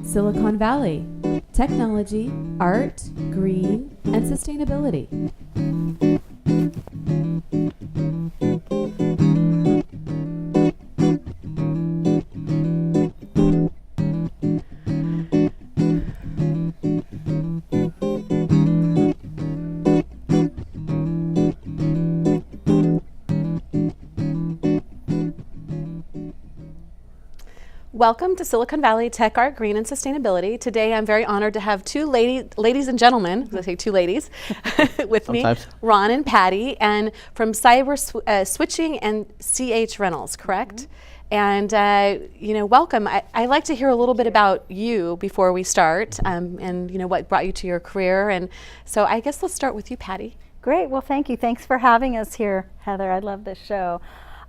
Silicon Valley, technology, art, green, and sustainability. Welcome to Silicon Valley Tech, Art, Green, and Sustainability. Today I'm very honored to have two ladies and gentlemen, I say two ladies, with Sometimes. me, Ron and Patty, and from Cyber Switching and CH Rentals, correct? And welcome. I'd like to hear a little bit about you before we start, and what brought you to your career. And so I guess let's start with you, Patty. Great. Well, thank you. Thanks for having us here, Heather. I love this show.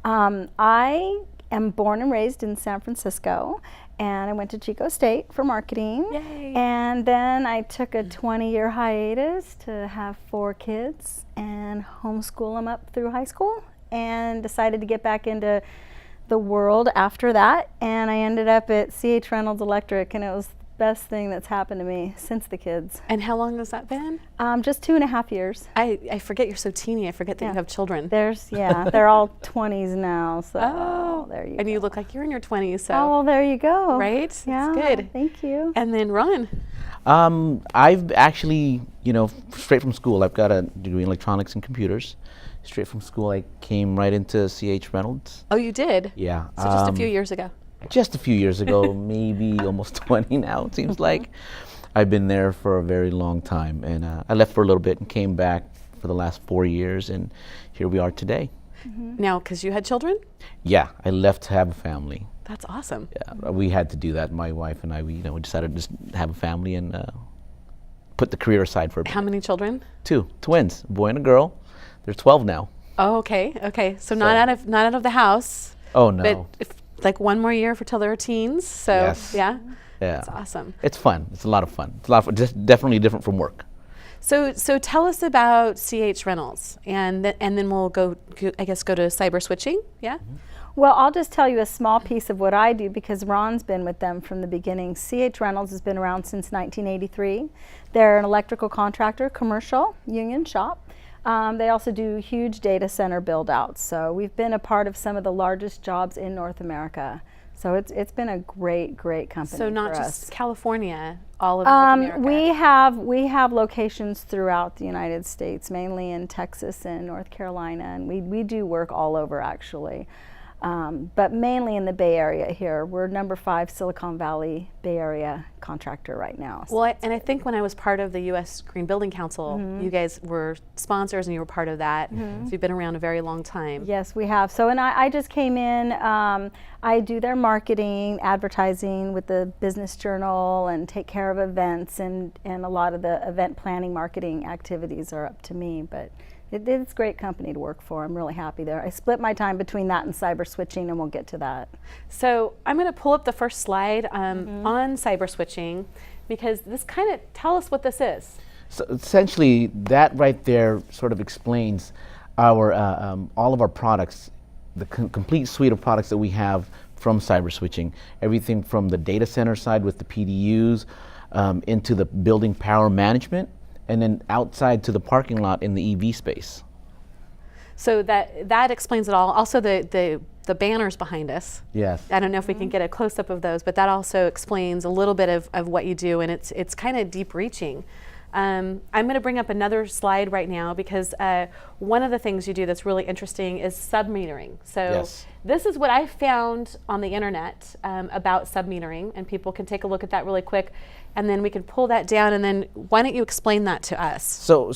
I am born and raised in San Francisco, and I went to Chico State for marketing. Yay. And then I took a 20-year hiatus to have 4 kids and homeschool them up through high school, and decided to get back into the world after that. And I ended up at CH Reynolds Electric, and it was the best thing that's happened to me since the kids. And how long has that been? Just 2.5 years. I forget you're so teeny. I forget that you have children. They're all 20s now. So there you go. And you look like you're in your 20s. So. Oh, well, there you go. Right? Yeah. That's good. Thank you. And then Ron. I've actually, straight from school, I've got a degree in electronics and computers. Straight from school, I came right into CH Reynolds. Oh, you did? Yeah. So just a few years ago. Just a few years ago, maybe almost 20 now, it seems like. I've been there for a very long time, and I left for a little bit and came back for the last 4 years, and here we are today. Now, because you had children? Yeah, I left to have a family. That's awesome. Yeah, we had to do that. My wife and I, we decided to just have a family and put the career aside for a bit. How many children? 2 twins, a boy and a girl. They're 12 now. Oh, okay. So not out of the house. Oh no. But like one more year till they're teens. So Yes. yeah. Yeah. That's awesome. It's fun. It's a lot of fun. It's a lot of fun. Just definitely different from work. So tell us about CH Reynolds, and then we'll go to cyber switching. Yeah. Well, I'll just tell you a small piece of what I do, because Ron's been with them from the beginning. CH Reynolds has been around since 1983. They're an electrical contractor, commercial, union shop. They also do huge data center build outs. So we've been a part of some of the largest jobs in North America. So it's been a great company. So not for just us. California, all of North America. We have locations throughout the United States, mainly in Texas and North Carolina, and we do work all over actually. But mainly in the Bay Area here. We're number 5 Silicon Valley Bay Area contractor right now. So Well, and I think when I was part of the U.S. Green Building Council, you guys were sponsors and you were part of that. So you've been around a very long time. yes, we have. So, and I just came in, I do their marketing, advertising with the Business Journal, and take care of events, and a lot of the event planning marketing activities are up to me. But it's a great company to work for. I'm really happy there. I split my time between that and cyber switching, and we'll get to that. So I'm going to pull up the first slide on cyber switching, because this kind of, tell us what this is. So essentially, that right there sort of explains our all of our products, the complete suite of products that we have from cyber switching. Everything from the data center side with the PDUs into the building power management, and then outside to the parking lot in the EV space. So that explains it all. Also the banners behind us. Yes. I don't know if we can get a close-up of those, but that also explains a little bit of what you do, and it's kind of deep-reaching. I'm going to bring up another slide right now, because one of the things you do that's really interesting is submetering. So Yes. this is what I found on the internet about submetering, and people can take a look at that really quick, and then we can pull that down, and then why don't you explain that to us? So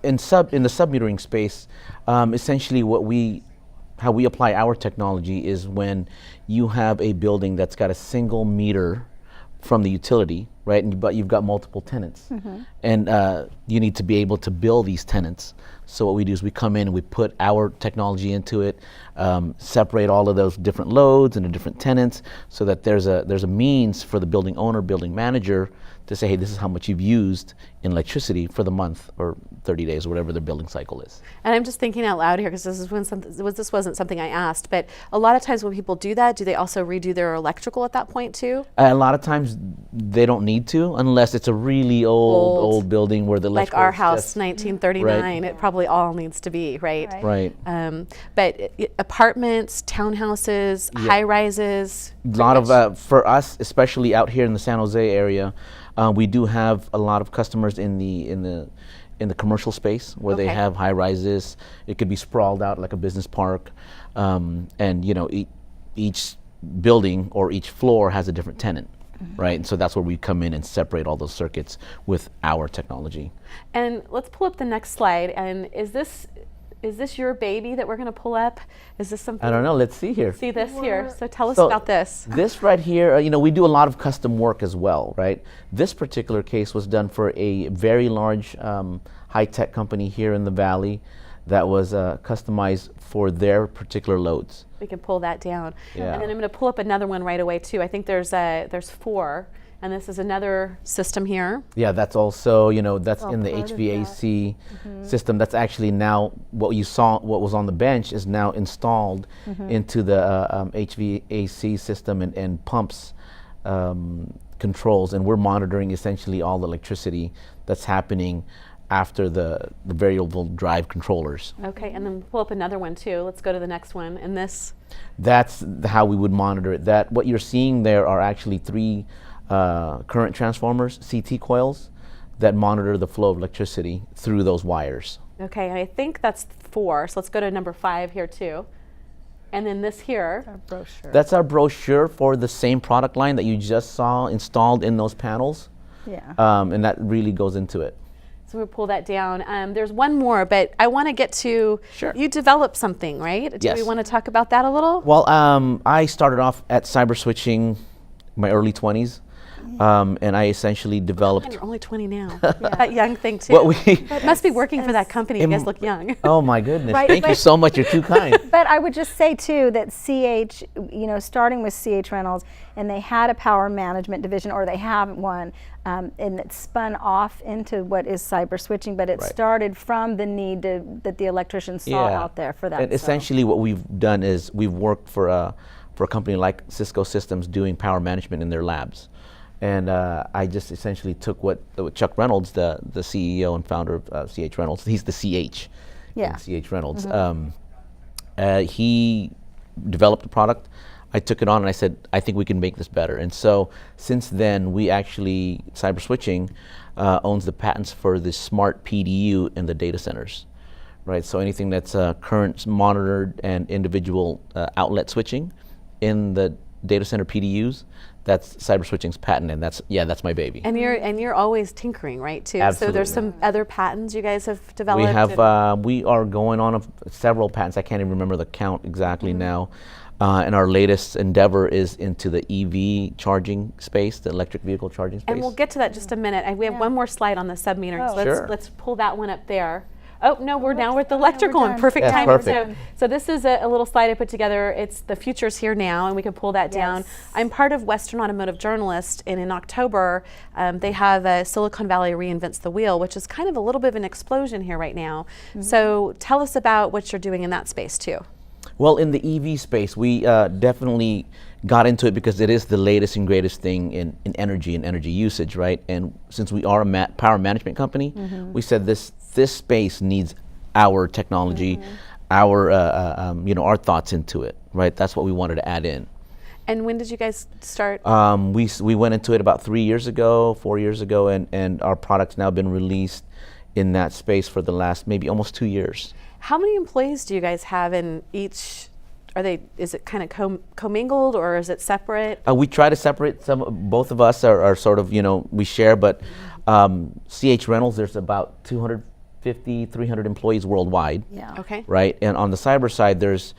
in the submetering space, essentially how we apply our technology is when you have a building that's got a single meter from the utility, right? But you've got multiple tenants, and you need to be able to bill these tenants. So what we do is we come in and we put our technology into it, separate all of those different loads and the different tenants, so that there's a means for the building owner, building manager, to say, hey, this is how much you've used in electricity for the month or 30 days or whatever their billing cycle is. And I'm just thinking out loud here, because this wasn't something I asked, but a lot of times when people do that, do they also redo their electrical at that point too? A lot of times they don't need to unless it's a really old building where the Like electrical our is house, just- 1939, it probably all needs to be, right? Right. Right. But apartments, townhouses, high rises. A lot of for us, especially out here in the San Jose area, we do have a lot of customers in the commercial space where they Okay. have high rises. It could be sprawled out like a business park, and each building or each floor has a different tenant, right? And so that's where we come in and separate all those circuits with our technology. And let's pull up the next slide. And is this your baby that we're going to pull up? Is this something? I don't know. Let's see here. See this here. So tell us So about this. This right here, we do a lot of custom work as well, right? This particular case was done for a very large high-tech company here in the Valley that was customized for their particular loads. We can pull that down. Yeah. And then I'm going to pull up another one right away too. I think there's 4, and this is another system here. Yeah, that's also, that's Oh, in the part of HVAC system. That's actually now what was on the bench is now installed into the HVAC system and pumps controls, and we're monitoring essentially all the electricity that's happening after the variable drive controllers. Okay, and then pull up another one too. Let's go to the next one. And this, That's how we would monitor it. That what you're seeing there are actually 3 current transformers, CT coils, that monitor the flow of electricity through those wires. okay, and I think that's 4. So let's go to number 5 here too. And then this here. Our brochure. That's our brochure for the same product line that you just saw installed in those panels, Yeah. and that really goes into it. So we'll pull that down. There's one more, but I want to get to, Sure. you developed something, right? Do we Yes. want to talk about that a little? Well, I started off at cyber switching in my early 20s, and I essentially developed. And you're only 20 now. That young thing too. What we. It must be working for that company. You guys look young. Oh my goodness! Right, Thank you but- so much. You're too kind. But I would just say too that CH, starting with CH Reynolds, and they had a power management division, or they have one, and it spun off into what is cyber switching. But it Right. started from the need that the electricians saw out there for that. And so. essentially, what we've done is we've worked for a company like Cisco Systems doing power management in their labs. And I just essentially took what Chuck Reynolds, the CEO and founder of CH Reynolds, he's the CH Yeah. in CH Reynolds. He developed the product. I took it on and I said, I think we can make this better. And so since then, we actually, cyber switching owns the patents for the smart PDU in the data centers, right? So anything that's current monitored and individual outlet switching in the data center PDUs, that's cyber switching's patent, and that's my baby. And you're always tinkering, right? Too. So Absolutely. there's some other patents you guys have developed. We have we are going on several patents. I can't even remember the count exactly now. And our latest endeavor is into the EV charging space, the electric vehicle charging space. And we'll get to that just a minute. We have one more slide on the sub-metering. Oh. So Sure. let's pull that one up there. Oh, no, we're now with the electrical one. done. Perfect That's timing. perfect. So this is a little slide I put together. It's the future's here now, and we can pull that down. Yes. I'm part of Western Automotive Journalist, and in October, they have Silicon Valley Reinvents the Wheel, which is kind of a little bit of an explosion here right now. So tell us about what you're doing in that space, too. Well, in the EV space, we definitely got into it because it is the latest and greatest thing in energy and energy usage, right? And since we are a power management company, we said this space needs our technology, our thoughts into it, right? That's what we wanted to add in. And when did you guys start? We went into it about 4 years ago, and our product's now been released in that space for the last maybe almost 2 years. How many employees do you guys have in each? Is it kind of commingled, or is it separate? We try to separate both of us are sort of, we share, but CH Reynolds, there's about 250, 300 employees worldwide, Yeah. Okay. right? And on the cyber side, there's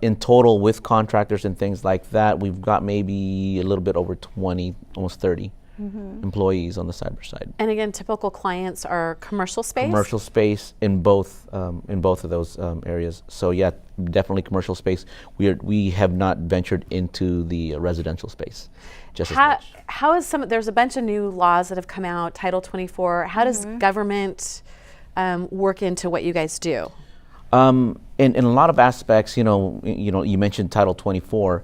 in total with contractors and things like that, we've got maybe a little bit over 20, almost 30 employees on the cyber side. And again, typical clients are commercial space. Commercial space in both of those areas. So yeah, definitely commercial space. We have not ventured into the residential space just as much. How is there's a bunch of new laws that have come out, Title 24. How does government work into what you guys do? In a lot of aspects, you mentioned Title 24.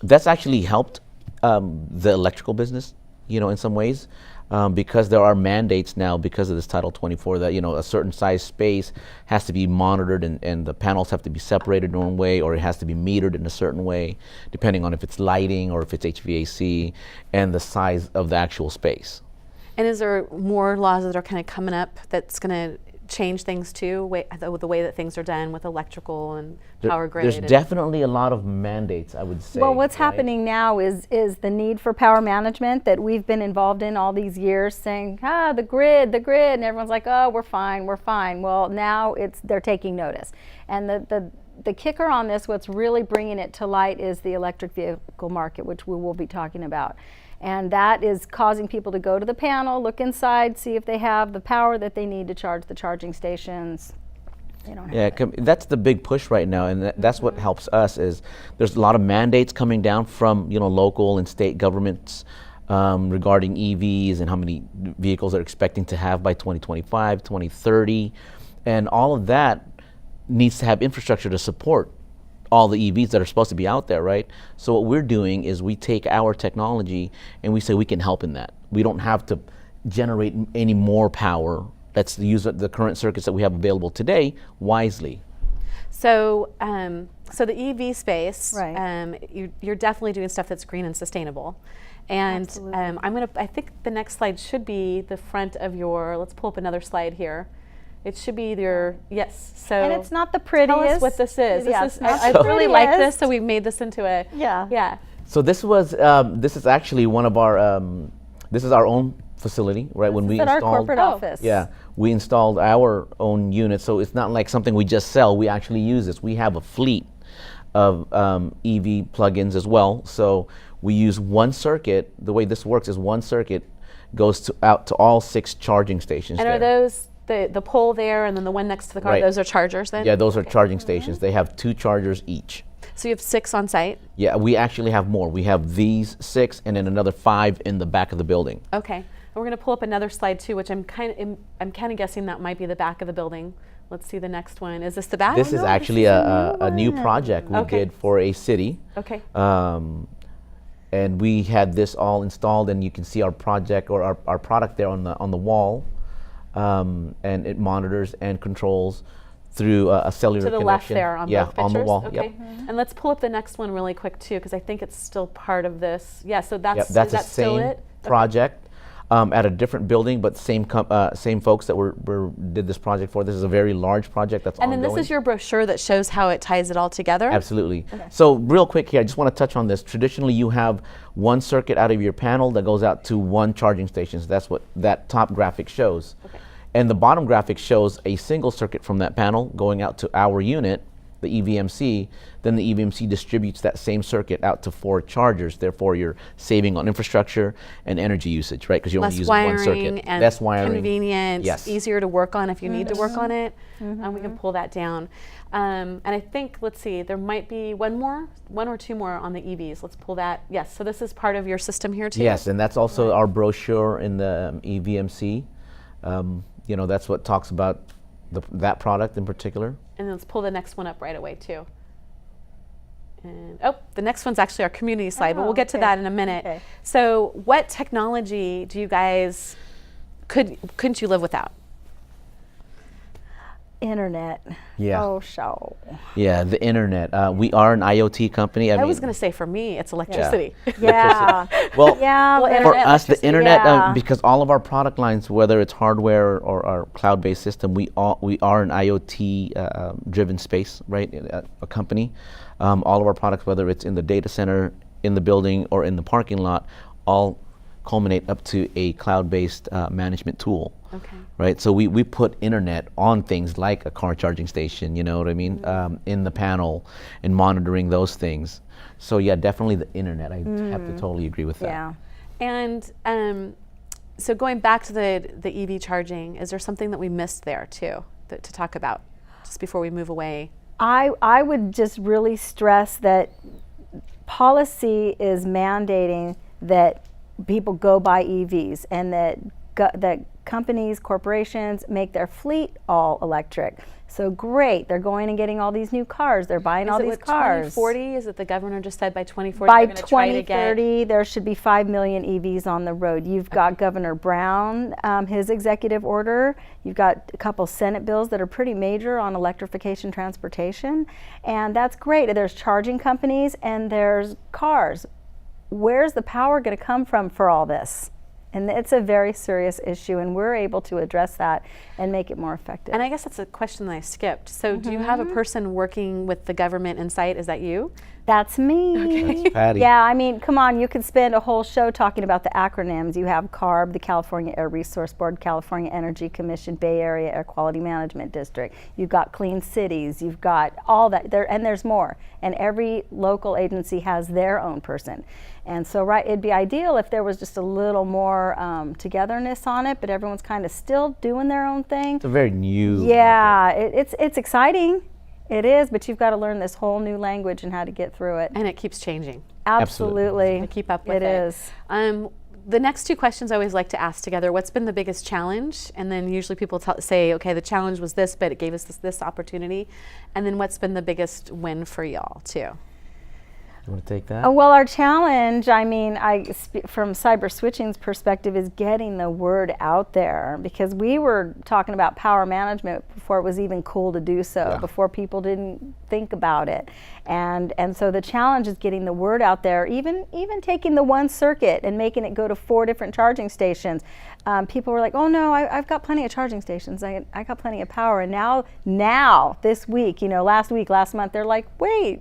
That's actually helped the electrical business, in some ways, because there are mandates now because of this Title 24 that, a certain size space has to be monitored and the panels have to be separated in one way, or it has to be metered in a certain way, depending on if it's lighting or if it's HVAC and the size of the actual space. And is there more laws that are kind of coming up that's going to change things too, the way that things are done with electrical and power grid? There's definitely a lot of mandates, I would say. Well, what's right? happening now is the need for power management that we've been involved in all these years, saying, the grid, and everyone's like, oh, we're fine. Well, now they're taking notice. And the kicker on this, what's really bringing it to light, is the electric vehicle market, which we will be talking about. And that is causing people to go to the panel, look inside, see if they have the power that they need to charge the charging stations. They don't have it. That's the big push right now, and that's what helps us. Is there's a lot of mandates coming down from local and state governments regarding EVs and how many vehicles they're expecting to have by 2025, 2030, and all of that needs to have infrastructure to support all the EVs that are supposed to be out there, right? So what we're doing is we take our technology and we say we can help in that. We don't have to generate any more power. Let's use the current circuits that we have available today wisely. So, so the EV space, Right. You're definitely doing stuff that's green and sustainable. And Absolutely. I think the next slide should be the front of your, let's pull up another slide here. It should be your, yes. So And it's not the prettiest. tell us what this is. Yeah, This is it's not I the really like this, prettiest. so we made this into a, Yeah. So this is actually one of our, this is our own facility, right? When we It's at our installed, corporate office. yeah, we installed our own unit, so it's not like something we just sell. We actually use this. We have a fleet of EV plugins as well. So we use one circuit. The way this works is one circuit goes out to all 6 charging stations. and there. are those the pole there and then the one next to the car, Right. those are chargers then? Yeah, those are charging stations. They have 2 chargers each. So you have 6 on site? Yeah, we actually have more. We have these 6 and then another 5 in the back of the building. Okay. And we're going to pull up another slide too, which I'm kind of guessing that might be the back of the building. Let's see the next one. Is this the back? This is actually a new project we Okay. did for a city. Okay. And we had this all installed, and you can see our project or our product there on the wall, and it monitors and controls through a cellular To the connection. left there on yeah, both pictures? on the wall. Okay. Yep. And let's pull up the next one really quick too, because I think it's still part of this. Yeah, so that's, Yep, that's is the that still same it? Okay. project at a different building, but same folks that did this project for. This is a very large project that's And then ongoing. this is your brochure that shows how it ties it all together? Absolutely. So real quick here, I just want to touch on this. Traditionally, you have one circuit out of your panel that goes out to one charging station. So that's what that top graphic shows. Okay. And the bottom graphic shows a single circuit from that panel going out to our unit, the EVMC. Then the EVMC distributes that same circuit out to 4 chargers. Therefore, you're saving on infrastructure and energy usage, right? Because you're only Less using one circuit. wiring and Less wiring. convenient, Yes. easier to work on if you need to work on it. And we can pull that down. And I think, let's see, there might be one or two more on the EVs. Let's pull that. Yes, so this is part of your system here too? Yes, and that's also our brochure in the EVMC. That's what talks about that product in particular. And then let's pull the next one up right away too. And the next one's actually our community slide, but we'll get to okay. that in a minute. Okay. So what technology do you guys, couldn't you live without? Internet. Yeah. Oh, show. Yeah, the internet. We are an IoT company. I was going to say for me, it's electricity. Yeah. Well, Yeah. Well, but- for internet, us, the electricity. internet, Yeah. because all of our product lines, whether it's hardware or our cloud-based system, we are an IoT driven space, right? A company. All of our products, whether it's in the data center, in the building, or in the parking lot, all culminate up to a cloud-based management tool. Okay. Right, so we put internet on things like a car charging station, you know what I mean, in the panel and monitoring those things. So yeah, definitely the internet. I have to totally agree with that. Yeah. And so going back to the EV charging, is there something that we missed there too to talk about just before we move away? I would just really stress that policy is mandating that people go buy EVs and that companies, corporations make their fleet all electric. So great, they're going and getting all these new cars. They're buying all these cars. 2040? Is it the governor just said by 2040 By they're going to try to get 2030, there should be 5 million EVs on the road. You've got Governor Brown, his executive order. You've got a couple Senate bills that are pretty major on electrification transportation. And that's great. There's charging companies and there's cars. Where's the power going to come from for all this? And it's a very serious issue, and we're able to address that and make it more effective. And I guess that's a question that I skipped. So do you have a person working with the government in sight? Is that you? That's me. That's Patty. Yeah, I mean, come on, you could spend a whole show talking about the acronyms. You have CARB, the California Air Resource Board, California Energy Commission, Bay Area Air Quality Management District. You've got Clean Cities. You've got all that there, and there's more. And every local agency has their own person. And so, right, it'd be ideal if there was just a little more togetherness on it, but everyone's kind of still doing their own thing. It's a very new. Yeah, it's exciting. It is, but you've got to learn this whole new language and how to get through it. And it keeps changing. Absolutely. To keep up with It is. The next two questions I always like to ask together: what's been the biggest challenge? And then usually people say, okay, the challenge was this, but it gave us this opportunity. And then what's been the biggest win for y'all too? You want to take that? Well, our challenge, I mean, from cyber switching's perspective, is getting the word out there, because we were talking about power management before it was even cool to do so, before people didn't think about it. And so the challenge is getting the word out there, even taking the one circuit and making it go to 4 different charging stations. People were like, oh no, I've got plenty of charging stations. I got plenty of power. And now this week, last month, they're like, wait,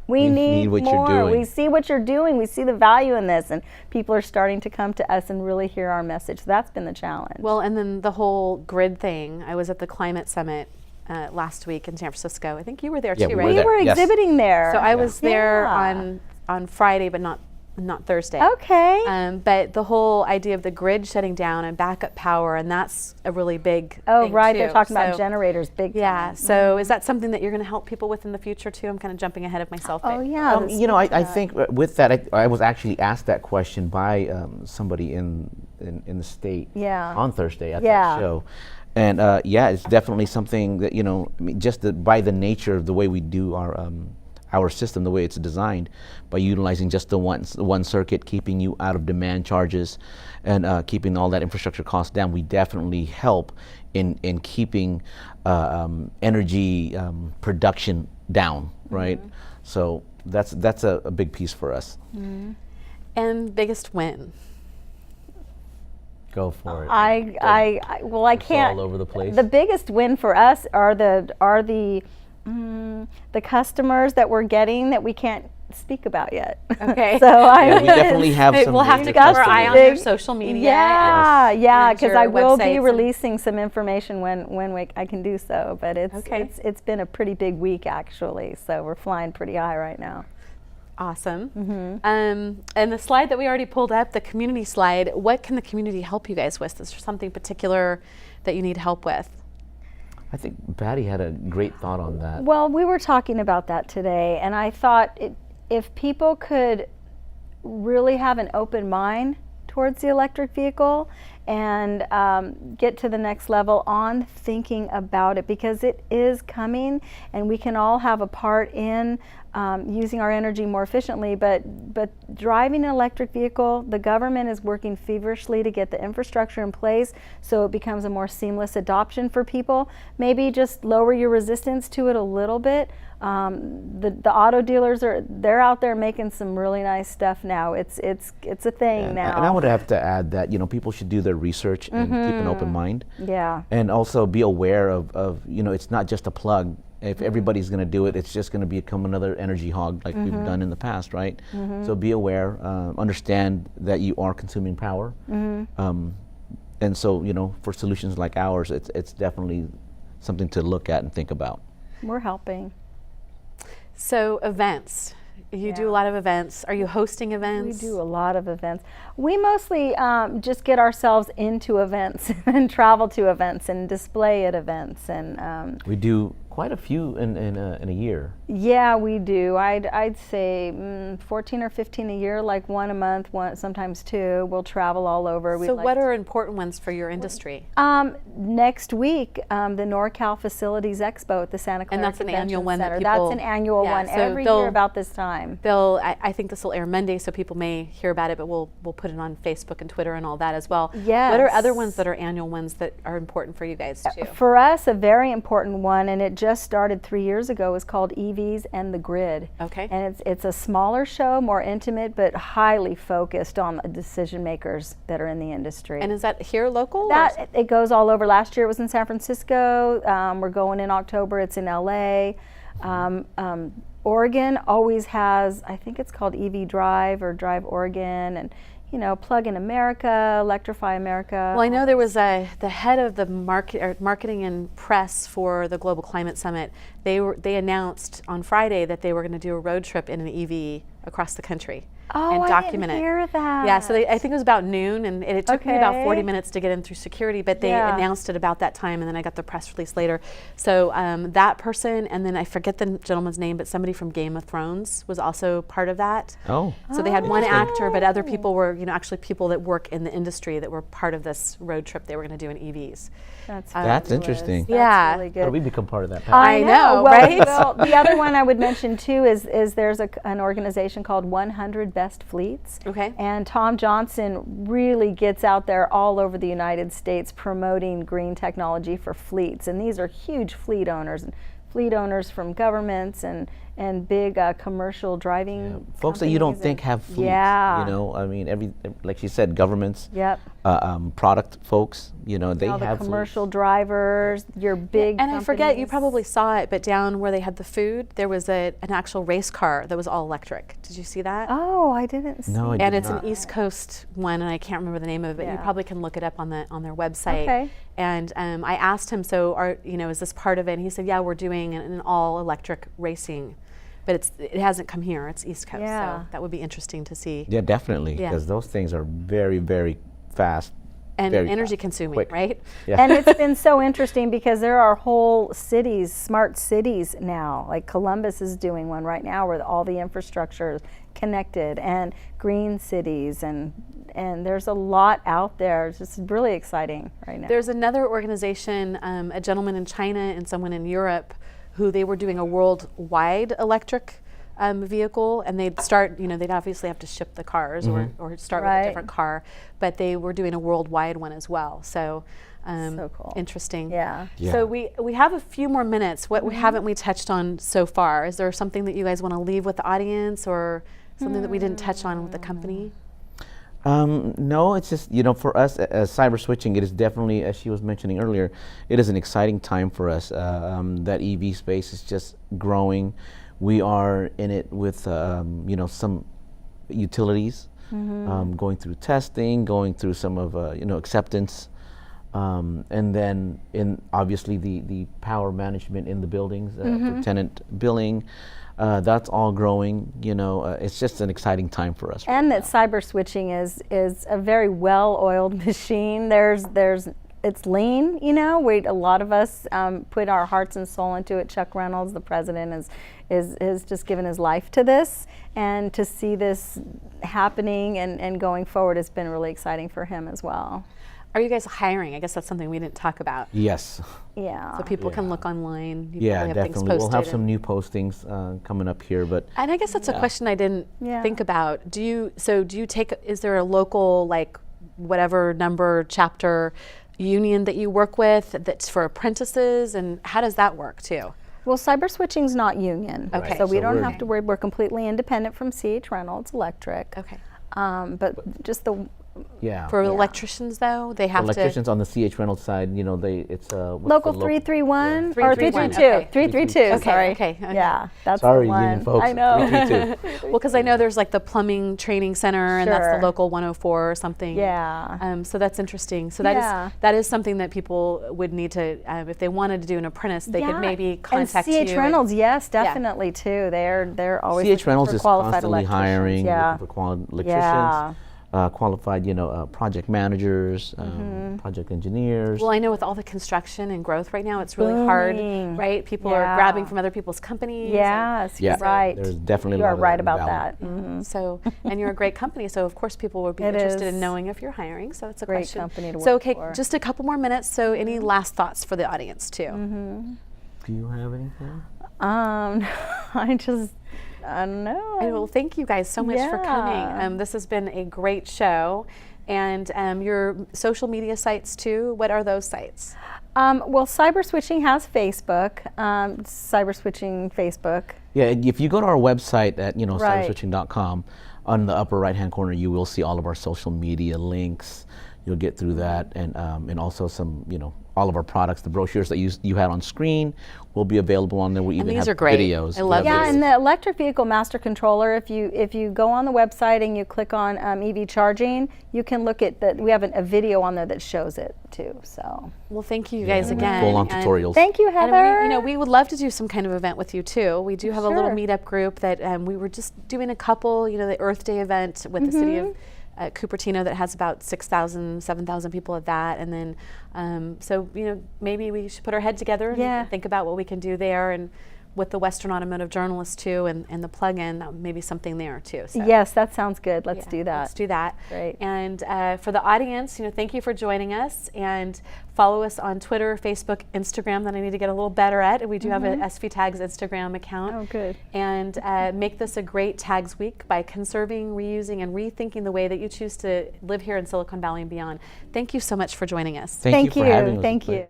we need what more. you're doing. We see what you're doing. We see the value in this, and people are starting to come to us and really hear our message. So that's been the challenge. Well, and then the whole grid thing. I was at the climate summit last week in San Francisco. I think you were there too, right? We were exhibiting there. So I was there on Friday, but not Thursday. Okay. But the whole idea of the grid shutting down and backup power, and that's a really big thing right. too. They're talking about generators, big time. Yeah. So is that something that you're going to help people with in the future too? I'm kind of jumping ahead of myself. Oh yeah. I think with that, I was actually asked that question by somebody in the state on Thursday at that show. And it's definitely something that, just by the nature of the way we do our system, the way it's designed, by utilizing just the one circuit, keeping you out of demand charges, and keeping all that infrastructure cost down, we definitely help in keeping energy production down, right? So that's a big piece for us. And biggest win. Go for it. I can't. All over the place. The biggest win for us are the customers that we're getting that we can't speak about yet. Okay. So we definitely have some. We'll have to major keep our eye on your customers. social media. Yeah, because I will be websites releasing some information when I can do so. But it's been a pretty big week actually. So we're flying pretty high right now. Awesome. And the slide that we already pulled up, the community slide, what can the community help you guys with? Is there something particular that you need help with? I think Patty had a great thought on that. Well, we were talking about that today, and I thought if people could really have an open mind towards the electric vehicle and get to the next level on thinking about it, because it is coming and we can all have a part in using our energy more efficiently, but driving an electric vehicle, the government is working feverishly to get the infrastructure in place so it becomes a more seamless adoption for people. Maybe just lower your resistance to it a little bit. The auto dealers they're out there making some really nice stuff now. It's a thing now. And I would have to add that people should do their research and keep an open mind. Yeah. And also be aware of it's not just a plug. If everybody's going to do it, it's just going to become another energy hog like we've done in the past, right? So be aware, understand that you are consuming power, and so for solutions like ours, it's definitely something to look at and think about. We're helping. So events. You do a lot of events. Are you hosting events? We do a lot of events. We mostly just get ourselves into events and travel to events and display at events. And we do quite a few in a year. Yeah, we do. I'd say 14 or 15 a year, like one a month, one sometimes two. We'll travel all over. So what are important ones for your industry? Next week, the NorCal Facilities Expo at the Santa Clara And that's an Convention annual one that Center. people- That's an annual Yeah, one so every they'll- year about this time. I think this will air Monday, so people may hear about it, but we'll put it on Facebook and Twitter and all that as well. Yes. What are other ones that are annual ones that are important for you guys too? For us, a very important one, and it just started 3 years ago, is called EVs and the Grid. Okay. And it's a smaller show, more intimate, but highly focused on the decision makers that are in the industry. And is that here local? or- That it goes all over. Last year it was in San Francisco. We're going in October. It's in LA. Oregon always has, I think it's called EV Drive or Drive Oregon, and Plug in America, Electrify America. Well, I know there was the head of the marketing and press for the Global Climate Summit. They announced on Friday that they were going to do a road trip in an EV across the country and document I didn't hear that. Yeah, so I think it was about noon, and it took me about 40 Okay. minutes to get in through security, but they Yeah. announced it about that time, and then I got the press release later. So that person, and then I forget the gentleman's name, but somebody from Game of Thrones was also part of that. Oh. So they had one actor, but other people were, actually people that work in the industry that were part of this road trip they were going to do in EVs. That's That's fabulous. interesting. That's Yeah. really How good. do we become part of that? I know, well, right? Well, the other one I would mention too is there's an organization called 100 Best Fleets. Okay. And Tom Johnson really gets out there all over the United States promoting green technology for fleets. And these are huge fleet owners from governments and big commercial driving Folks that you don't companies think and- have fleets. Yeah. I mean, like you said, governments. Yep. Product folks. They All the have commercial fleets. drivers, your big And I forget, you companies. probably saw it, but down where they had the food, there was an actual race car that was all electric. Did you see that? Oh, I didn't see. No, I And did it's not. an East Coast one, and I can't remember the name of it, but you Yeah. probably can look it up on their website. Okay. And I asked him, so is this part of it? And he said, yeah, we're doing an all electric racing, but it hasn't come here. It's East Coast, Yeah. so that would be interesting to see. Yeah, definitely, Yeah. because those things are very, very fast. And very energy fast, consuming, quick. right? Yeah. And it's been so interesting because there are whole cities, smart cities now. Like Columbus is doing one right now where all the infrastructure is connected, and green cities, and there's a lot out there. It's just really exciting right now. There's another organization, a gentleman in China and someone in Europe, who they were doing a worldwide electric vehicle, and they'd start, they'd obviously have to ship the cars or start with Right. a different car, but they were doing a worldwide one as well. So, So cool. interesting. Yeah. Yeah. So we have a few more minutes. What haven't we touched on so far? Is there something that you guys want to leave with the audience, or something that we didn't touch on with the company? No, it's just, for us as cyber switching, it is definitely, as she was mentioning earlier, it is an exciting time for us. That EV space is just growing. We are in it with, some utilities, going through testing, going through some of, acceptance. And then obviously the power management in the buildings, for tenant billing, that's all growing. It's just an exciting time for us. And that cyber switching is a very well-oiled machine. It's lean, a lot of us put our hearts and soul into it. Chuck Reynolds, the president, is just given his life to this, and to see this happening and going forward has been really exciting for him as well. Are you guys hiring? I guess that's something we didn't talk about. Yes. Yeah. So people can look online. You Yeah, probably have things definitely. We'll have posted some and- new postings coming up here, but And I guess that's a question I didn't Yeah. think about. Do you take, is there a local, like, whatever number, chapter, union that you work with that's for apprentices, and how does that work too? Well, cyber switching's not union. Okay. So we So don't we're- have to worry. We're completely independent from CH Reynolds Electric. Okay. But just the yeah. For electricians though, they have electricians on the CH Reynolds side, it's what's local the 331 Yeah. or 331, 332. okay. 332. Okay, Sorry. okay. Yeah, that's Sorry, the one. union folks. I know. 332. Well, because I know there's like the plumbing training center, and that's Sure. the local 104 or something. Yeah. So that's interesting. So Yeah. that is something that people would need to, if they wanted to do an apprentice, they could maybe contact and you. CH Reynolds, yes, definitely too. They're always CH looking Reynolds for is qualified constantly electricians. hiring, Yeah. looking for qualified electricians. Yeah. qualified, project managers, project engineers. Well, I know with all the construction and growth right now, it's really Booming. hard, right? People are Yeah. grabbing from other people's companies. Yes, Yeah, right. there's definitely You a lot are of right that about invalid. that. Mhm. So, and you're a great company, so of course people will be It interested is. in knowing if you're hiring. So it's a Great question. company to So, work okay, for. just a couple more minutes. So, any last thoughts for the audience too? Do you have anything? I don't know. Well, thank you guys so much for Yeah. coming. This has been a great show. And your social media sites too, what are those sites? Well, Cyber Switching has Facebook, Cyber Switching Facebook. Yeah, if you go to our website at Right. cyberswitching.com, on the upper right-hand corner, you will see all of our social media links. You'll get through that, and also some, all of our products, the brochures that you had on screen will be available on there. We even these have are great. videos. I love We have Yeah, videos. and the electric vehicle master controller, if you go on the website and you click on EV charging, you can look at we have a video on there that shows it too. So Well, thank you guys again. full-on And- tutorials. thank you, And Heather. we would love to do some kind of event with you too. We do have a little Sure. meetup group that we were just doing a couple, the Earth Day event with the city of Cupertino that has about 6,000, 7,000 people at that. And then, so, maybe we should put our head together Yeah. and think about what we can do there. And with the Western Automotive Journalists too and the plug-in, maybe something there too. So. Yes, that sounds good. Let's Yeah, do that. Let's do that. Great. And for the audience, thank you for joining us, and follow us on Twitter, Facebook, Instagram. That I need to get a little better at. We do have an SVTAGS Instagram account. Oh, good. And make this a great Tags Week by conserving, reusing, and rethinking the way that you choose to live here in Silicon Valley and beyond. Thank you so much for joining us. Thank you for having us. Thank you.